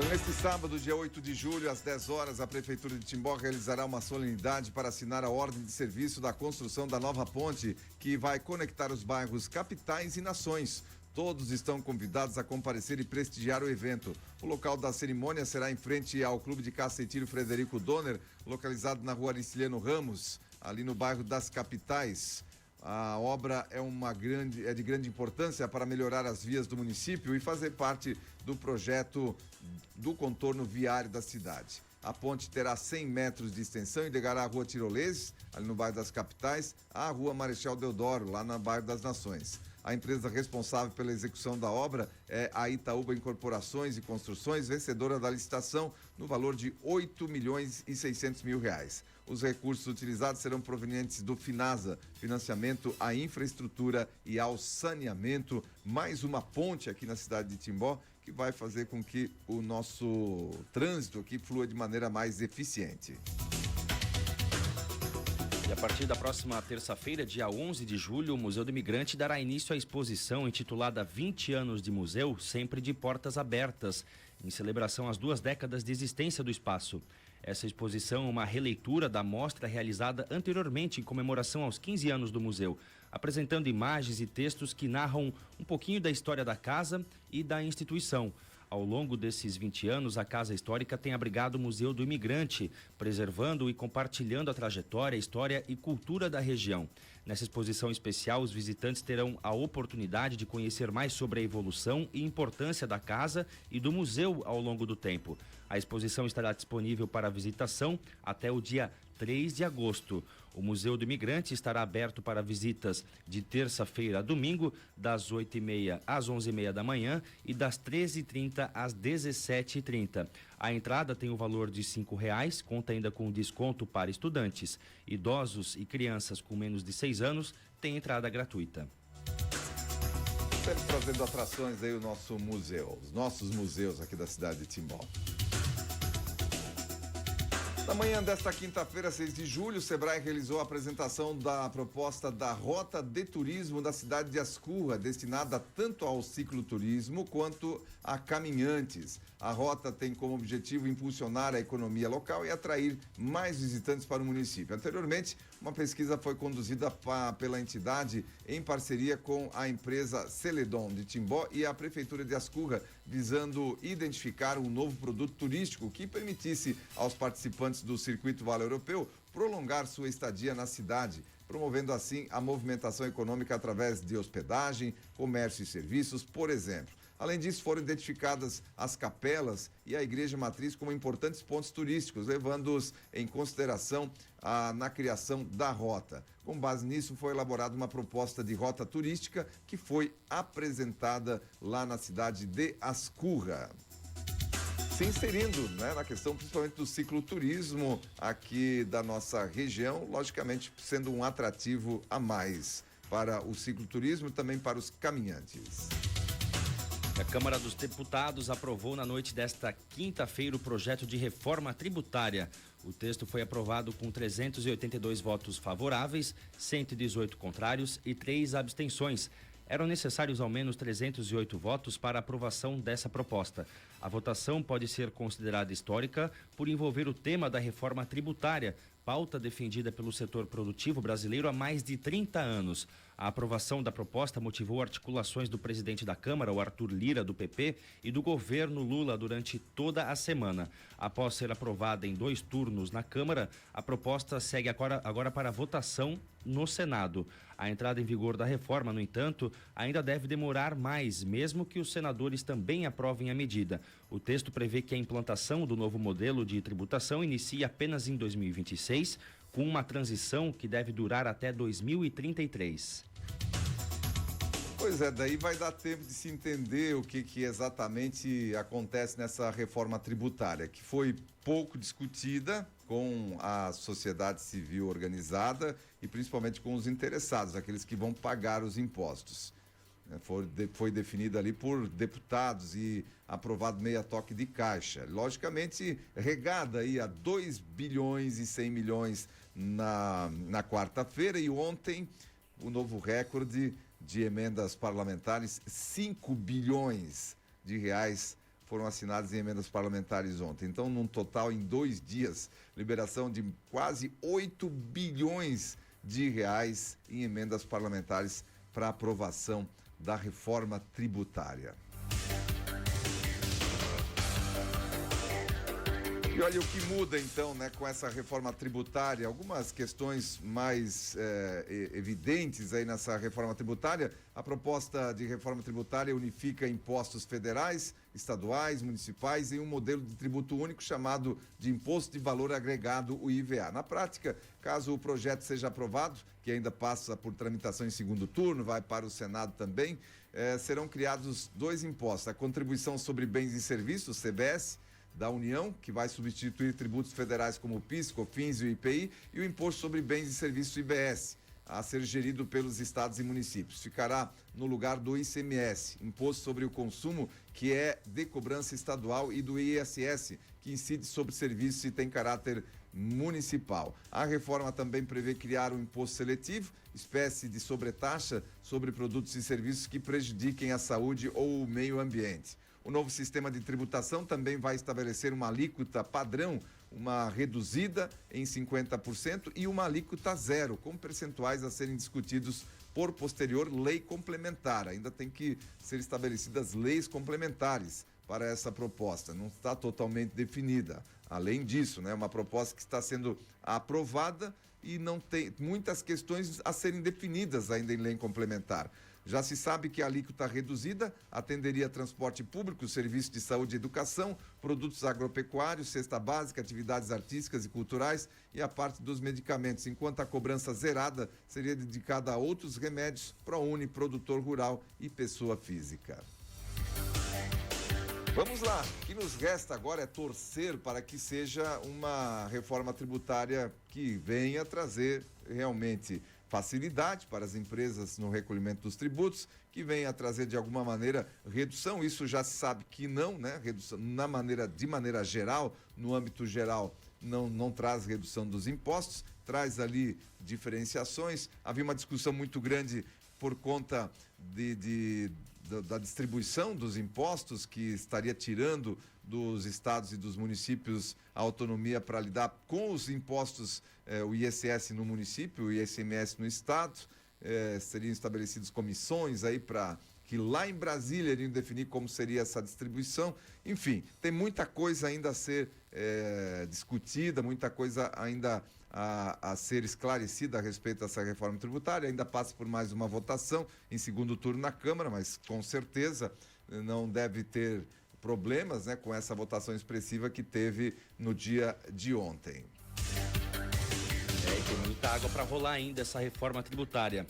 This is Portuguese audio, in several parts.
Neste sábado, dia 8 de julho, às 10 horas, a Prefeitura de Timbó realizará uma solenidade para assinar a ordem de serviço da construção da nova ponte que vai conectar os bairros Capitais e Nações. Todos estão convidados a comparecer e prestigiar o evento. O local da cerimônia será em frente ao Clube de Caça e Tiro Frederico Donner, localizado na rua Ariciliano Ramos, ali no bairro das Capitais. A obra é de grande importância para melhorar as vias do município e fazer parte do projeto do contorno viário da cidade. A ponte terá 100 metros de extensão e ligará a Rua Tiroleses, ali no bairro das Capitais, à Rua Marechal Deodoro, lá no bairro das Nações. A empresa responsável pela execução da obra é a Itaúba Incorporações e Construções, vencedora da licitação no valor de R$8.600.000. Os recursos utilizados serão provenientes do Finasa, financiamento à infraestrutura e ao saneamento. Mais uma ponte aqui na cidade de Timbó, que vai fazer com que o nosso trânsito aqui flua de maneira mais eficiente. E a partir da próxima terça-feira, dia 11 de julho, o Museu do Imigrante dará início à exposição intitulada 20 anos de museu, sempre de portas abertas, em celebração às 2 décadas de existência do espaço. Essa exposição é uma releitura da mostra realizada anteriormente em comemoração aos 15 anos do museu, apresentando imagens e textos que narram um pouquinho da história da casa e da instituição. Ao longo desses 20 anos, a Casa Histórica tem abrigado o Museu do Imigrante, preservando e compartilhando a trajetória, história e cultura da região. Nessa exposição especial, os visitantes terão a oportunidade de conhecer mais sobre a evolução e importância da casa e do museu ao longo do tempo. A exposição estará disponível para visitação até o dia 3 de agosto. O Museu do Imigrante estará aberto para visitas de terça-feira a domingo, das 8h30 às 11h30 da manhã e das 13h30 às 17h30. A entrada tem o valor de R$5, conta ainda com desconto para estudantes. Idosos e crianças com menos de 6 anos têm entrada gratuita. Estamos trazendo atrações aí o nosso museu, os nossos museus aqui da cidade de Timbó. Na manhã desta quinta-feira, 6 de julho, o Sebrae realizou a apresentação da proposta da Rota de Turismo da cidade de Ascurra, destinada tanto ao cicloturismo quanto a caminhantes. A rota tem como objetivo impulsionar a economia local e atrair mais visitantes para o município. Anteriormente, uma pesquisa foi conduzida pela entidade em parceria com a empresa Celedon de Timbó e a Prefeitura de Ascurra, visando identificar um novo produto turístico que permitisse aos participantes do Circuito Vale Europeu prolongar sua estadia na cidade, promovendo assim a movimentação econômica através de hospedagem, comércio e serviços, por exemplo. Além disso, foram identificadas as capelas e a igreja matriz como importantes pontos turísticos, levando-os em consideração na criação da rota. Com base nisso, foi elaborada uma proposta de rota turística que foi apresentada lá na cidade de Ascurra. Se inserindo, né, na questão principalmente do cicloturismo aqui da nossa região, logicamente sendo um atrativo a mais para o cicloturismo e também para os caminhantes. A Câmara dos Deputados aprovou na noite desta quinta-feira o projeto de reforma tributária. O texto foi aprovado com 382 votos favoráveis, 118 contrários e 3 abstenções. Eram necessários ao menos 308 votos para a aprovação dessa proposta. A votação pode ser considerada histórica por envolver o tema da reforma tributária, pauta defendida pelo setor produtivo brasileiro há mais de 30 anos. A aprovação da proposta motivou articulações do presidente da Câmara, o Arthur Lira, do PP, e do governo Lula durante toda a semana. Após ser aprovada em 2 turnos na Câmara, a proposta segue agora para votação no Senado. A entrada em vigor da reforma, no entanto, ainda deve demorar mais, mesmo que os senadores também aprovem a medida. O texto prevê que a implantação do novo modelo de tributação inicie apenas em 2026, com uma transição que deve durar até 2033. Pois é, daí vai dar tempo de se entender o que exatamente acontece nessa reforma tributária, que foi pouco discutida com a sociedade civil organizada e principalmente com os interessados, aqueles que vão pagar os impostos. Foi definida ali por deputados e aprovado meia toque de caixa. Logicamente, regada aí a 2 bilhões e 100 milhões na quarta-feira e ontem o novo recorde de emendas parlamentares, 5 bilhões de reais foram assinadas em emendas parlamentares ontem. Então, num total, em 2 dias, liberação de quase 8 bilhões de reais em emendas parlamentares para aprovação da reforma tributária. E olha o que muda então, né, com essa reforma tributária, algumas questões mais evidentes aí nessa reforma tributária. A proposta de reforma tributária unifica impostos federais, estaduais, municipais em um modelo de tributo único chamado de Imposto de Valor Agregado, o IVA. Na prática, caso o projeto seja aprovado, que ainda passa por tramitação em segundo turno, vai para o Senado também, serão criados 2 impostos: a contribuição sobre bens e serviços, CBS, da União, que vai substituir tributos federais como o PIS, COFINS e o IPI, e o Imposto sobre Bens e Serviços, IBS, a ser gerido pelos estados e municípios. Ficará no lugar do ICMS, Imposto sobre o Consumo, que é de cobrança estadual, e do ISS, que incide sobre serviços e tem caráter municipal. A reforma também prevê criar um imposto seletivo, espécie de sobretaxa sobre produtos e serviços que prejudiquem a saúde ou o meio ambiente. O novo sistema de tributação também vai estabelecer uma alíquota padrão, uma reduzida em 50% e uma alíquota zero, com percentuais a serem discutidos por posterior lei complementar. Ainda tem que ser estabelecidas leis complementares para essa proposta, não está totalmente definida. Além disso, né, uma proposta que está sendo aprovada e não tem muitas questões a serem definidas ainda em lei complementar. Já se sabe que a alíquota reduzida atenderia transporte público, serviço de saúde e educação, produtos agropecuários, cesta básica, atividades artísticas e culturais e a parte dos medicamentos, enquanto a cobrança zerada seria dedicada a outros remédios, ProUni, produtor rural e pessoa física. Vamos lá, o que nos resta agora é torcer para que seja uma reforma tributária que venha trazer realmente facilidade para as empresas no recolhimento dos tributos, que venha trazer de alguma maneira redução. Isso já se sabe que não, né? Redução de maneira geral, no âmbito geral, não traz redução dos impostos, traz ali diferenciações. Havia uma discussão muito grande por conta da distribuição dos impostos, que estaria tirando dos estados e dos municípios a autonomia para lidar com os impostos, o ISS no município, o ICMS no estado, seriam estabelecidas comissões aí para que lá em Brasília iriam definir como seria essa distribuição. Enfim, tem muita coisa ainda a ser discutida, muita coisa ainda a ser esclarecida a respeito dessa reforma tributária. Ainda passa por mais uma votação em segundo turno na Câmara, mas com certeza não deve ter problemas, né, com essa votação expressiva que teve no dia de ontem. E tem muita água para rolar ainda essa reforma tributária.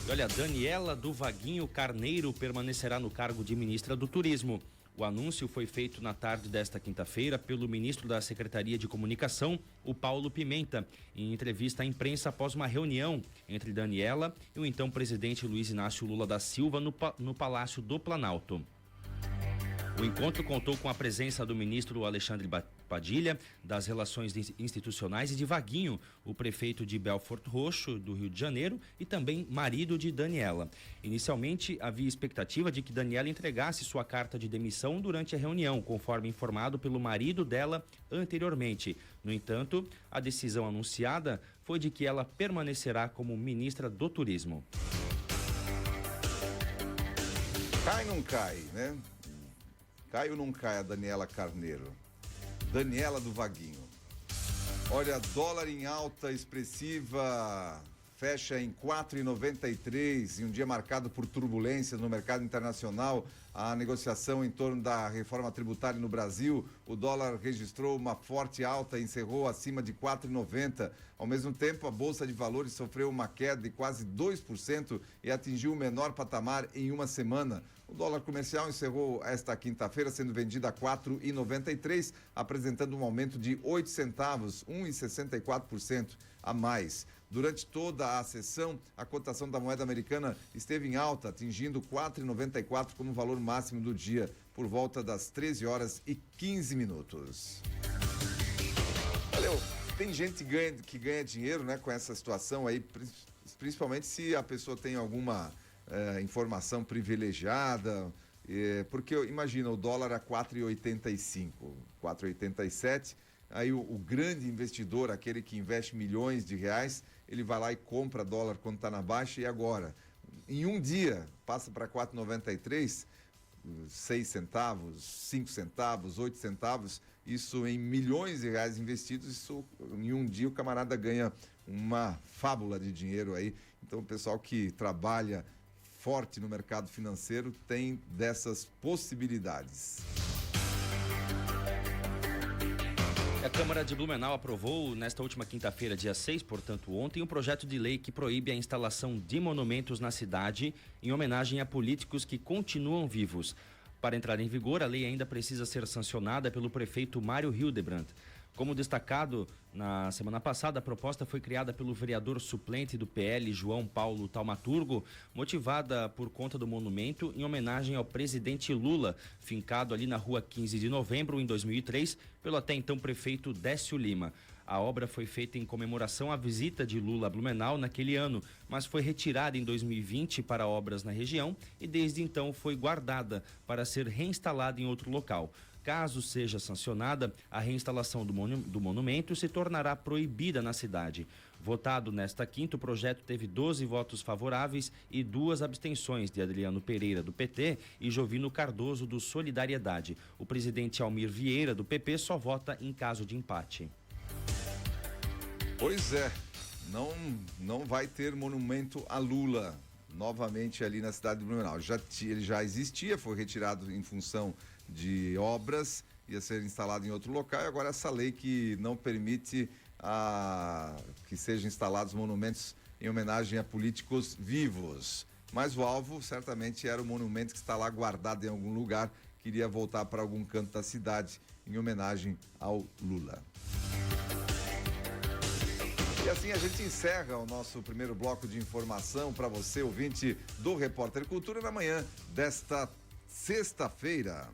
E olha, Daniela do Vaguinho Carneiro permanecerá no cargo de ministra do Turismo. O anúncio foi feito na tarde desta quinta-feira pelo ministro da Secretaria de Comunicação, o Paulo Pimenta, em entrevista à imprensa após uma reunião entre Daniela e o então presidente Luiz Inácio Lula da Silva no Palácio do Planalto. O encontro contou com a presença do ministro Alexandre Padilha, das Relações Institucionais, e de Vaguinho, o prefeito de Belfort Roxo, do Rio de Janeiro, e também marido de Daniela. Inicialmente, havia expectativa de que Daniela entregasse sua carta de demissão durante a reunião, conforme informado pelo marido dela anteriormente. No entanto, a decisão anunciada foi de que ela permanecerá como ministra do Turismo. Cai ou não cai, né? Cai ou não cai a Daniela Carneiro? Daniela do Vaguinho. Olha, dólar em alta expressiva, fecha em 4,93, em um dia marcado por turbulências no mercado internacional. A negociação em torno da reforma tributária no Brasil, o dólar registrou uma forte alta e encerrou acima de 4,90. Ao mesmo tempo, a Bolsa de Valores sofreu uma queda de quase 2% e atingiu o menor patamar em uma semana. O dólar comercial encerrou esta quinta-feira sendo vendido a 4,93, apresentando um aumento de 8 centavos, 1,64% a mais. Durante toda a sessão, a cotação da moeda americana esteve em alta, atingindo 4,94 como valor máximo do dia, por volta das 13h15. Valeu! Tem gente que ganha dinheiro, né, com essa situação aí, principalmente se a pessoa tem alguma informação privilegiada, Porque imagina, o dólar a 4,85, 4,87, aí o grande investidor, aquele que investe milhões de reais, ele vai lá e compra dólar quando está na baixa, e agora? Em um dia, passa para 4,93, 6 centavos, 5 centavos, 8 centavos, isso em milhões de reais investidos, isso em um dia o camarada ganha uma fábula de dinheiro aí. Então o pessoal que trabalha forte no mercado financeiro tem dessas possibilidades. A Câmara de Blumenau aprovou nesta última quinta-feira, dia 6, portanto ontem, um projeto de lei que proíbe a instalação de monumentos na cidade em homenagem a políticos que continuam vivos. Para entrar em vigor, a lei ainda precisa ser sancionada pelo prefeito Mário Hildebrandt. Como destacado na semana passada, a proposta foi criada pelo vereador suplente do PL, João Paulo Taumaturgo, motivada por conta do monumento em homenagem ao presidente Lula, fincado ali na rua 15 de novembro, em 2003, pelo até então prefeito Décio Lima. A obra foi feita em comemoração à visita de Lula a Blumenau naquele ano, mas foi retirada em 2020 para obras na região e desde então foi guardada para ser reinstalada em outro local. Caso seja sancionada, a reinstalação do monumento se tornará proibida na cidade. Votado nesta quinta, o projeto teve 12 votos favoráveis e 2 abstenções de Adriano Pereira, do PT, e Jovino Cardoso, do Solidariedade. O presidente Almir Vieira, do PP, só vota em caso de empate. Pois é, não vai ter monumento a Lula novamente ali na cidade de Blumenau. Ele já existia, foi retirado em função de obras, ia ser instalado em outro local, e agora essa lei que não permite que sejam instalados monumentos em homenagem a políticos vivos. Mas o alvo certamente era o monumento que está lá guardado em algum lugar, que iria voltar para algum canto da cidade em homenagem ao Lula. E assim a gente encerra o nosso primeiro bloco de informação para você, ouvinte do Repórter Cultura, na manhã desta sexta-feira.